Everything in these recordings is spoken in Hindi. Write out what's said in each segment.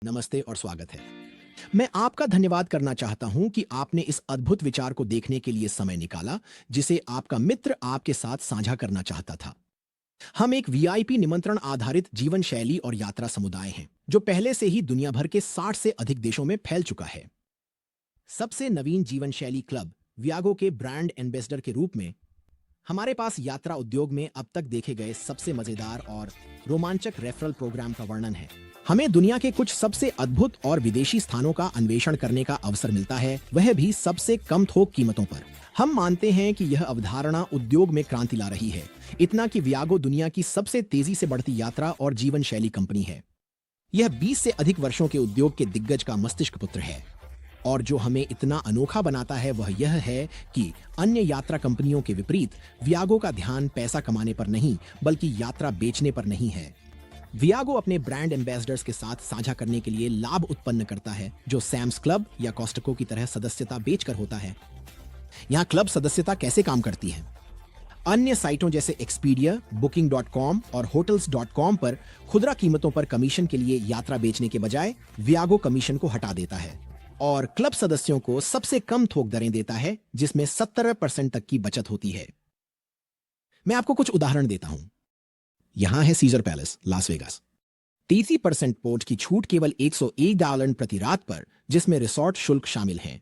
नमस्ते और स्वागत है। मैं आपका धन्यवाद करना चाहता हूं कि आपने इस अद्भुत विचार को देखने के लिए समय निकाला, जिसे आपका मित्र आपके साथ साझा करना चाहता था। हम एक वीआईपी निमंत्रण आधारित जीवन शैली और यात्रा समुदाय हैं, जो पहले से ही दुनिया भर के 60 से अधिक देशों में फैल चुका है। सबसे नवीन जीवन शैली क्लब वियागो के ब्रांड एम्बेसडर के रूप में हमारे पास यात्रा उद्योग में अब तक देखे गए सबसे मजेदार और रोमांचक रेफरल प्रोग्राम का वर्णन है। हमें दुनिया के कुछ सबसे अद्भुत और विदेशी स्थानों का अन्वेषण करने का अवसर मिलता है, वह भी सबसे कम थोक कीमतों पर। हम मानते हैं कि यह अवधारणा उद्योग में क्रांति ला रही है, इतना कि वियागो दुनिया की सबसे तेजी से बढ़ती यात्रा और जीवन शैली कंपनी है। यह 20 से अधिक वर्षों के उद्योग के दिग्गज का मस्तिष्क पुत्र है। और जो हमें इतना अनोखा बनाता है वह यह है कि अन्य यात्रा कंपनियों के विपरीत वियागो का ध्यान पैसा कमाने पर नहीं, बल्कि यात्रा बेचने पर नहीं है। वियागो अपने ब्रांड एम्बेसडर्स के साथ साझा करने के लिए लाभ उत्पन्न करता है, जो सैम्स क्लब या कॉस्टको की तरह सदस्यता बेचकर होता है। यहाँ क्लब सदस्यता कैसे काम करती है? अन्य साइटों जैसे एक्सपीडिया, बुकिंग.com और होटल्स.com पर खुदरा कीमतों पर कमीशन के लिए यात्रा बेचने के बजाय वियागो कमीशन को हटा देता है और क्लब सदस्यों को सबसे कम थोक दरें देता है, जिसमें 70% तक की बचत होती है। मैं आपको कुछ उदाहरण देता हूं। यहां है सीजर पैलेस, लास वेगास। 30% पोर्ट की छूट केवल $101 प्रति रात पर, जिसमें रिसोर्ट शुल्क शामिल है।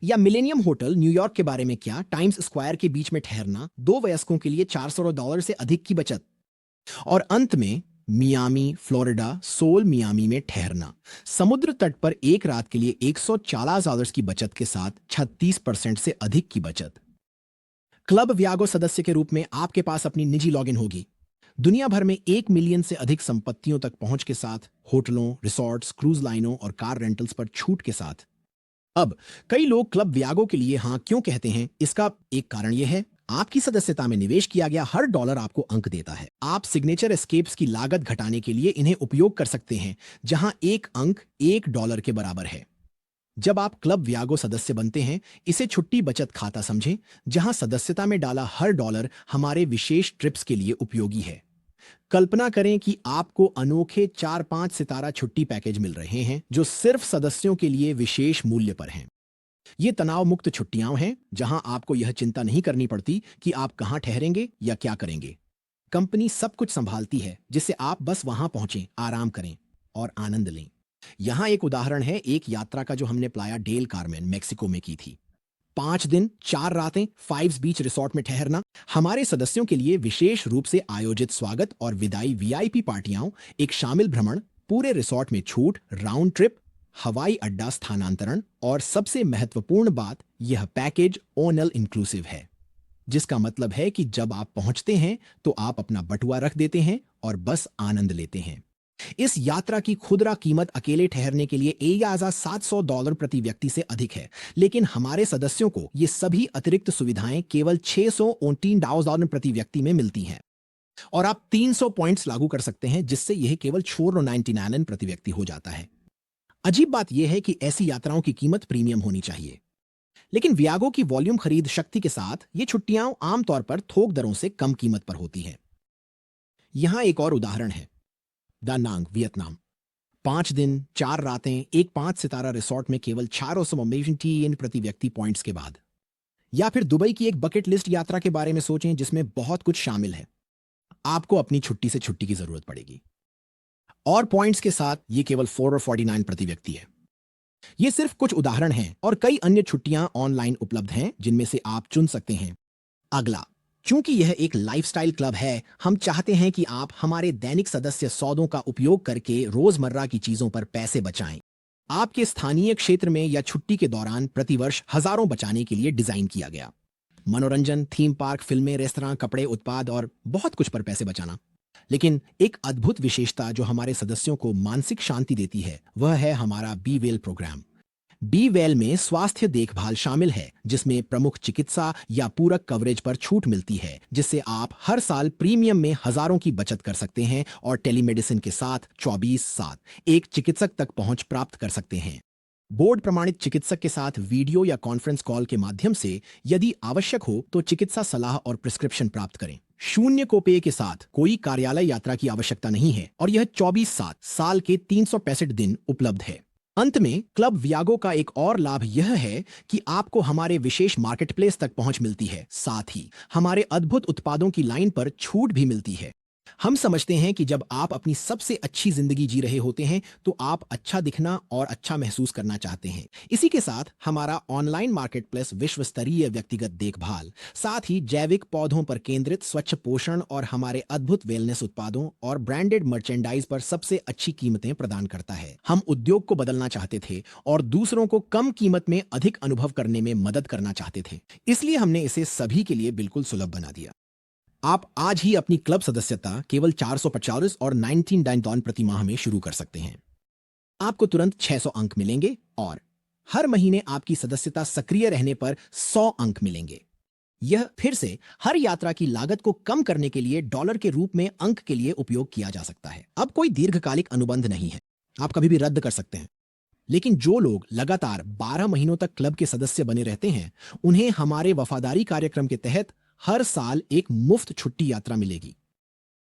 या मिलेनियम होटल न्यूयॉर्क के बारे में क्या? टाइम्स स्क्वायर के बीच में ठहरना, 2 वयस्कों के लिए $400 से अधिक की बचत। और अंत में मियामी, फ्लोरिडा, सोल मियामी में ठहरना, समुद्र तट पर एक रात के लिए $140 की बचत के साथ 36% से अधिक की बचत। क्लब वियागो सदस्य के रूप में आपके पास अपनी निजी लॉगिन होगी, दुनिया भर में 1 मिलियन से अधिक संपत्तियों तक पहुंच के साथ, होटलों, रिसोर्ट्स, क्रूज लाइनों और कार रेंटल्स पर छूट के साथ। अब कई लोग क्लब वियागो के लिए हाँ क्यों कहते हैं? इसका एक कारण यह है, आपकी सदस्यता में निवेश किया गया हर डॉलर आपको अंक देता है। आप सिग्नेचर एस्केप्स की लागत घटाने के लिए इन्हें उपयोग कर सकते हैं, जहां एक अंक $1 के बराबर है। जब आप क्लब वियागो सदस्य बनते हैं, इसे छुट्टी बचत खाता समझें, जहां सदस्यता में डाला हर डॉलर हमारे विशेष ट्रिप्स के लिए उपयोगी है। कल्पना करें कि आपको अनोखे 4-5 सितारा छुट्टी पैकेज मिल रहे हैं, जो सिर्फ सदस्यों के लिए विशेष मूल्य पर हैं। ये तनाव मुक्त छुट्टियां हैं, जहां आपको यह चिंता नहीं करनी पड़ती कि आप कहां ठहरेंगे या क्या करेंगे। कंपनी सब कुछ संभालती है, जिससे आप बस वहां पहुंचें, आराम करें और आनंद लें। यहां एक उदाहरण है एक यात्रा का जो हमने प्लाया डेल कार्मेन, मेक्सिको में की थी। 5 दिन 4 रातें फाइव्स बीच रिसोर्ट में ठहरना, हमारे सदस्यों के लिए विशेष रूप से आयोजित स्वागत और विदाई वीआईपी पार्टियां, एक शामिल भ्रमण, पूरे रिसोर्ट में छूट, राउंड ट्रिप, हवाई अड्डा स्थानांतरण और सबसे महत्वपूर्ण बात, यह पैकेज ऑल इंक्लूसिव है, जिसका मतलब है कि जब आप पहुंचते हैं तो आप अपना बटुआ रख देते हैं और बस आनंद लेते हैं। इस यात्रा की खुदरा कीमत अकेले ठहरने के लिए $700 प्रति व्यक्ति से अधिक है, लेकिन हमारे सदस्यों को ये सभी अतिरिक्त सुविधाएं केवल $619 प्रति व्यक्ति में मिलती हैं। और आप 300 पॉइंट्स लागू कर सकते हैं, जिससे यह केवल $499 प्रति व्यक्ति हो जाता है। अजीब बात यह है कि ऐसी यात्राओं की कीमत प्रीमियम होनी चाहिए, लेकिन वियागो की वॉल्यूम खरीद शक्ति के साथ ये छुट्टियां आमतौर पर थोक दरों से कम कीमत पर होती हैं। यहां एक और उदाहरण है, दा नांग, वियतनाम। 5 दिन 4 रातें एक 5 सितारा रिसोर्ट में केवल $400 प्रति व्यक्ति पॉइंट्स के बाद। या फिर दुबई की एक बकेट लिस्ट यात्रा के बारे में सोचें, जिसमें बहुत कुछ शामिल है। आपको अपनी छुट्टी से छुट्टी की जरूरत पड़ेगी और पॉइंट्स के साथ ये केवल $449 प्रति व्यक्ति है। ये सिर्फ कुछ उदाहरण हैं और कई अन्य छुट्टियां ऑनलाइन उपलब्ध हैं, जिनमें से आप चुन सकते हैं। अगला, चूंकि यह एक लाइफस्टाइल क्लब है, हम चाहते हैं कि आप हमारे दैनिक सदस्य सौदों का उपयोग करके रोजमर्रा की चीजों पर पैसे बचाएं। आपके स्थानीय क्षेत्र में या छुट्टी के दौरान प्रतिवर्ष हजारों बचाने के लिए डिजाइन किया गया। मनोरंजन, थीम पार्क, फिल्में, रेस्तरां, कपड़े, उत्पाद और बहुत कुछ पर पैसे बचाना। लेकिन एक अद्भुत विशेषता जो हमारे सदस्यों को मानसिक शांति देती है, वह है हमारा be well programme. Be well में स्वास्थ्य देखभाल शामिल है, जिसमें प्रमुख चिकित्सा या पूरक कवरेज पर छूट मिलती है, जिससे आप हर साल प्रीमियम में हजारों की बचत कर सकते हैं और टेलीमेडिसिन के साथ 24/7 एक चिकित्सक तक पहुंच प्राप्त कर सकते हैं। बोर्ड प्रमाणित चिकित्सक के साथ वीडियो या कॉन्फ्रेंस कॉल के माध्यम से यदि आवश्यक हो तो चिकित्सा सलाह और प्रिस्क्रिप्शन प्राप्त करें। ₹0 के साथ कोई कार्यालय यात्रा की आवश्यकता नहीं है और यह 24/7 साल के 365 दिन उपलब्ध है। अंत में क्लब वियागो का एक और लाभ यह है कि आपको हमारे विशेष मार्केटप्लेस तक पहुंच मिलती है, साथ ही हमारे अद्भुत उत्पादों की लाइन पर छूट भी मिलती है। हम समझते हैं कि जब आप अपनी सबसे अच्छी जिंदगी जी रहे होते हैं तो आप अच्छा दिखना और अच्छा महसूस करना चाहते हैं। इसी के साथ हमारा ऑनलाइन मार्केटप्लेस विश्व स्तरीय व्यक्तिगत देखभाल, साथ ही जैविक पौधों पर केंद्रित स्वच्छ पोषण और हमारे अद्भुत वेलनेस उत्पादों और ब्रांडेड मर्चेंडाइज पर सबसे अच्छी कीमतें प्रदान करता है। हम उद्योग को बदलना चाहते थे और दूसरों को कम कीमत में अधिक अनुभव करने में मदद करना चाहते थे, इसलिए हमने इसे सभी के लिए बिल्कुल सुलभ बना दिया। आप आज ही अपनी क्लब सदस्यता केवल 450 और 19 प्रति माह में शुरू कर सकते हैं। आपको तुरंत 600 अंक मिलेंगे और हर महीने आपकी सदस्यता सक्रिय रहने पर 100 अंक मिलेंगे। यह फिर से हर यात्रा की लागत को कम करने के लिए डॉलर के रूप में अंक के लिए उपयोग किया जा सकता है। अब कोई दीर्घकालिक अनुबंध नहीं है, आप कभी भी रद्द कर सकते हैं। लेकिन जो लोग लगातार 12 महीनों तक क्लब के सदस्य बने रहते हैं, उन्हें हमारे वफादारी कार्यक्रम के तहत हर साल एक मुफ्त छुट्टी यात्रा मिलेगी।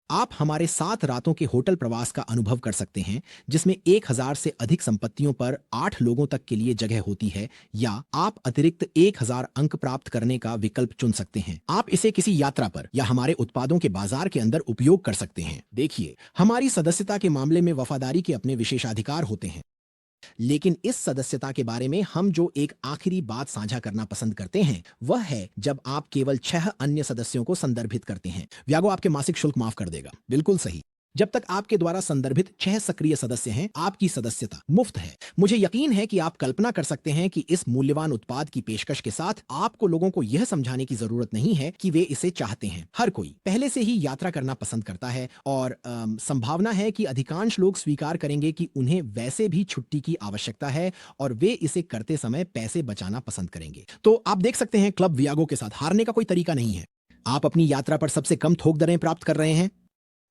आप हमारे 7 रातों के होटल प्रवास का अनुभव कर सकते हैं, जिसमें 1000 से अधिक संपत्तियों पर 8 लोगों तक के लिए जगह होती है, या आप अतिरिक्त 1000 अंक प्राप्त करने का विकल्प चुन सकते हैं। आप इसे किसी यात्रा पर या हमारे उत्पादों के बाजार के अंदर उपयोग कर सकते हैं। देखिए, हमारी सदस्यता के मामले में वफादारी के अपने विशेषाधिकार होते हैं, लेकिन इस सदस्यता के बारे में हम जो एक आखिरी बात साझा करना पसंद करते हैं वह है जब आप केवल 6 अन्य सदस्यों को संदर्भित करते हैं। व्यागो आपके मासिक शुल्क माफ कर देगा। बिल्कुल सही। जब तक आपके द्वारा संदर्भित 6 सक्रिय सदस्य हैं, आपकी सदस्यता मुफ्त है। मुझे यकीन है कि आप कल्पना कर सकते हैं कि इस मूल्यवान उत्पाद की पेशकश के साथ आपको लोगों को यह समझाने की जरूरत नहीं है कि वे इसे चाहते हैं। हर कोई पहले से ही यात्रा करना पसंद करता है और संभावना है कि अधिकांश लोग स्वीकार करेंगे कि उन्हें वैसे भी छुट्टी की आवश्यकता है और वे इसे करते समय पैसे बचाना पसंद करेंगे। तो आप देख सकते हैं, क्लब वियागो के साथ हारने का कोई तरीका नहीं है। आप अपनी यात्रा पर सबसे कम थोक दरें प्राप्त कर रहे हैं।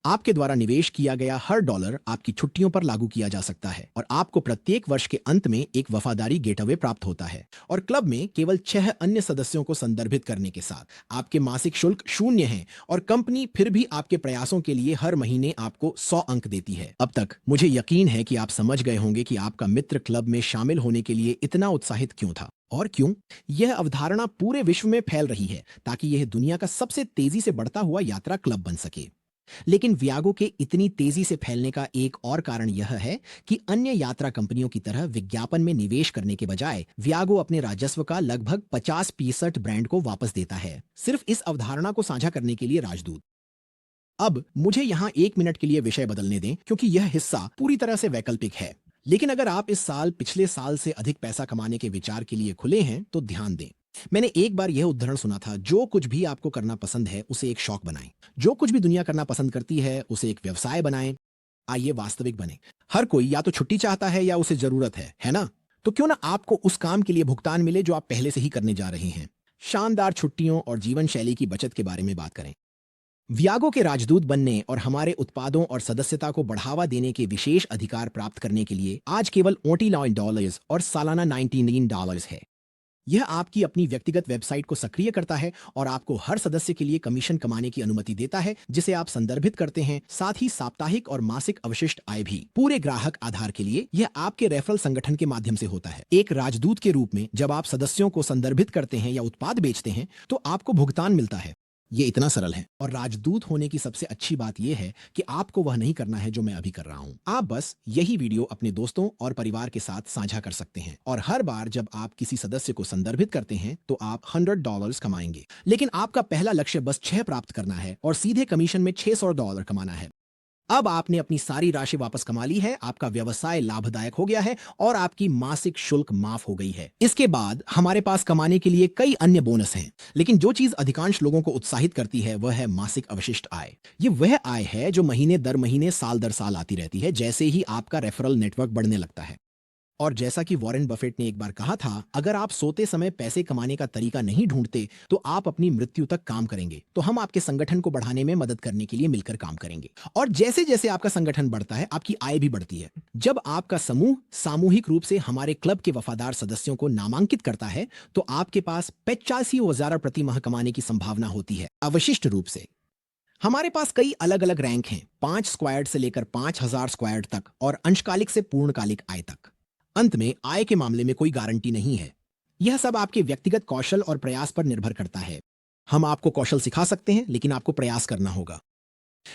आपके द्वारा निवेश किया गया हर डॉलर आपकी छुट्टियों पर लागू किया जा सकता है और आपको प्रत्येक वर्ष के अंत में एक वफादारी गेटअवे प्राप्त होता है। और क्लब में केवल 6 अन्य सदस्यों को संदर्भित करने के साथ आपके मासिक शुल्क 0 है और कंपनी फिर भी आपके प्रयासों के लिए हर महीने आपको 100 अंक देती है। अब तक मुझे यकीन है कि आप समझ गए होंगे कि आपका मित्र क्लब में शामिल होने के लिए इतना उत्साहित क्यों था और क्यों यह अवधारणा पूरे विश्व में फैल रही है ताकि यह दुनिया का सबसे तेजी से बढ़ता हुआ यात्रा क्लब बन सके। लेकिन वियागो के इतनी तेजी से फैलने का एक और कारण यह है कि अन्य यात्रा कंपनियों की तरह विज्ञापन में निवेश करने के बजाय वियागो अपने राजस्व का लगभग 50% ब्रांड को वापस देता है, सिर्फ इस अवधारणा को साझा करने के लिए। राजदूत, अब मुझे यहाँ 1 मिनट के लिए विषय बदलने दें क्योंकि यह हिस्सा पूरी तरह से वैकल्पिक है। लेकिन अगर आप इस साल पिछले साल से अधिक पैसा कमाने के विचार के लिए खुले हैं तो ध्यान दें। मैंने एक बार यह उदाहरण सुना था, जो कुछ भी आपको करना पसंद है उसे एक शौक बनाएं। जो कुछ भी दुनिया करना पसंद करती है उसे एक व्यवसाय बनाएं। आइए वास्तविक बने। हर कोई या तो छुट्टी चाहता है या उसे जरूरत है ना? तो क्यों ना आपको उस काम के लिए भुगतान मिले जो आप पहले से ही करने जा रहे हैं। शानदार छुट्टियों और जीवन शैली की बचत के बारे में बात करें। वियागो के राजदूत बनने और हमारे उत्पादों और सदस्यता को बढ़ावा देने के विशेष अधिकार प्राप्त करने के लिए आज केवल $49 और सालाना $99 है। यह आपकी अपनी व्यक्तिगत वेबसाइट को सक्रिय करता है और आपको हर सदस्य के लिए कमीशन कमाने की अनुमति देता है जिसे आप संदर्भित करते हैं। साथ ही साप्ताहिक और मासिक अवशिष्ट आय भी। पूरे ग्राहक आधार के लिए यह आपके रेफरल संगठन के माध्यम से होता है। एक राजदूत के रूप में जब आप सदस्यों को संदर्भित करते हैं या उत्पाद बेचते हैं तो आपको भुगतान मिलता है। ये इतना सरल है। और राजदूत होने की सबसे अच्छी बात यह है कि आपको वह नहीं करना है जो मैं अभी कर रहा हूं। आप बस यही वीडियो अपने दोस्तों और परिवार के साथ साझा कर सकते हैं और हर बार जब आप किसी सदस्य को संदर्भित करते हैं तो आप $100 कमाएंगे। लेकिन आपका पहला लक्ष्य बस 6 प्राप्त करना है और सीधे कमीशन में $600 कमाना है। अब आपने अपनी सारी राशि वापस कमा ली है, आपका व्यवसाय लाभदायक हो गया है और आपकी मासिक शुल्क माफ हो गई है। इसके बाद हमारे पास कमाने के लिए कई अन्य बोनस हैं, लेकिन जो चीज अधिकांश लोगों को उत्साहित करती है वह है मासिक अवशिष्ट आय। ये वह आय है जो महीने दर महीने साल दर साल आती रहती है जैसे ही आपका रेफरल नेटवर्क बढ़ने लगता है। और जैसा कि वॉरेन बफेट ने एक बार कहा था, अगर आप सोते समय पैसे कमाने का तरीका नहीं ढूंढते तो आप अपनी मृत्यु तक काम करेंगे। तो हम आपके संगठन को बढ़ाने में मदद करने के लिए मिलकर काम करेंगे। और जैसे जैसे आपका संगठन बढ़ता है आपकी आय भी बढ़ती है। जब आपका समूह सामूहिक रूप से हमारे क्लब के वफादार सदस्यों को नामांकित करता है तो आपके पास 85,000 प्रति माह कमाने की संभावना होती है, अवशिष्ट रूप से। हमारे पास कई अलग अलग रैंक हैं, 5 स्क्वायर्ड से लेकर 5,000 स्क्वायर्ड तक और अंशकालिक से पूर्णकालिक आय तक। अंत में आय के मामले में कोई गारंटी नहीं है। यह सब आपके व्यक्तिगत कौशल और प्रयास पर निर्भर करता है। हम आपको कौशल सिखा सकते हैं, लेकिन आपको प्रयास करना होगा।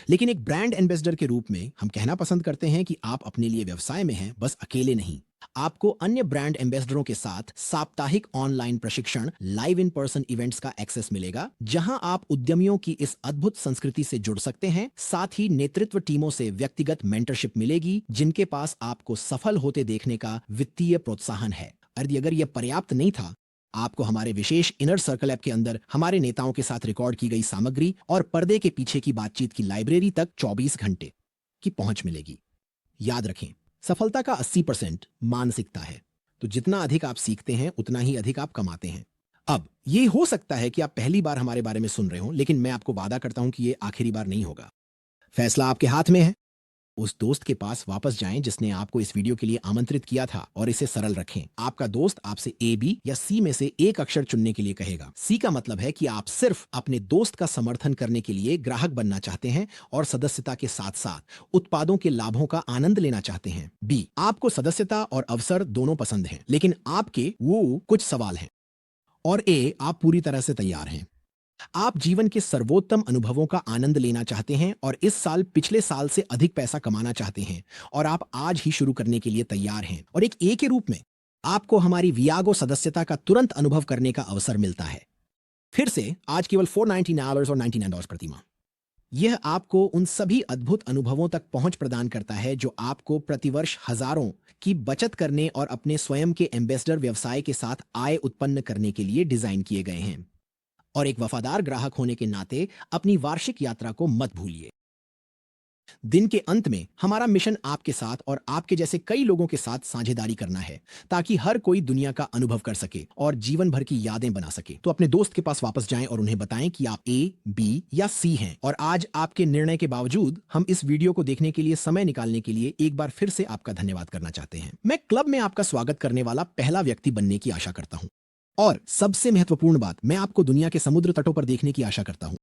लेकिन एक ब्रांड एम्बेसडर के रूप में हम कहना पसंद करते हैं कि आप अपने लिए व्यवसाय में हैं, बस अकेले नहीं। आपको अन्य ब्रांड एम्बेसडरों के साथ साप्ताहिक ऑनलाइन प्रशिक्षण, लाइव इन पर्सन इवेंट्स का एक्सेस मिलेगा, जहां आप उद्यमियों की इस अद्भुत संस्कृति से जुड़ सकते हैं। साथ ही नेतृत्व टीमों से व्यक्तिगत मेंटरशिप मिलेगी, जिनके पास आपको सफल होते देखने का वित्तीय प्रोत्साहन है। अगर यह पर्याप्त नहीं था, आपको हमारे विशेष इनर सर्कल ऐप के अंदर हमारे नेताओं के साथ रिकॉर्ड की गई सामग्री और पर्दे के पीछे की बातचीत की लाइब्रेरी तक 24 घंटे की पहुंच मिलेगी। याद रखें, सफलता का 80% मानसिकता है। तो जितना अधिक आप सीखते हैं, उतना ही अधिक आप कमाते हैं। अब ये हो सकता है कि आप पहली बार हमारे बारे में सुन रहे हो, लेकिन मैं आपको वादा करता हूं कि ये आखिरी बार नहीं होगा। फैसला आपके हाथ में है। उस दोस्त के पास वापस जाएं जिसने आपको इस वीडियो के लिए आमंत्रित किया था और इसे सरल रखें। आपका दोस्त आपसे ए, बी या सी में से एक अक्षर चुनने के लिए कहेगा। सी का मतलब है कि आप सिर्फ अपने दोस्त का समर्थन करने के लिए ग्राहक बनना चाहते हैं और सदस्यता के साथ साथ उत्पादों के लाभों का आनंद लेना चाहते हैं। बी, आपको सदस्यता और अवसर दोनों पसंद हैं, लेकिन आपके वो कुछ सवाल हैं। और ए, आप पूरी तरह से तैयार हैं। आप जीवन के सर्वोत्तम अनुभवों का आनंद लेना चाहते हैं और इस साल पिछले साल से अधिक पैसा कमाना चाहते हैं और आप आज ही शुरू करने के लिए तैयार हैं। और एक ए के रूप में आपको हमारी वियागो सदस्यता का तुरंत अनुभव करने का अवसर मिलता है। फिर से आज केवल $499 और $99 प्रति माह। यह आपको उन सभी अद्भुत अनुभवों तक पहुंच प्रदान करता है जो आपको प्रतिवर्ष हजारों की बचत करने और अपने स्वयं के एम्बेसडर व्यवसाय के साथ आय उत्पन्न करने के लिए डिजाइन किए गए हैं। और एक वफादार ग्राहक होने के नाते अपनी वार्षिक यात्रा को मत भूलिए। दिन के अंत में हमारा मिशन आपके साथ और आपके जैसे कई लोगों के साथ साझेदारी करना है, ताकि हर कोई दुनिया का अनुभव कर सके और जीवन भर की यादें बना सके। तो अपने दोस्त के पास वापस जाएं और उन्हें बताएं कि आप ए, बी या सी हैं। और आज आपके निर्णय के बावजूद हम इस वीडियो को देखने के लिए समय निकालने के लिए एक बार फिर से आपका धन्यवाद करना चाहते हैं। मैं क्लब में आपका स्वागत करने वाला पहला व्यक्ति बनने की आशा करता हूँ। और सबसे महत्वपूर्ण बात, मैं आपको दुनिया के समुद्र तटों पर देखने की आशा करता हूं।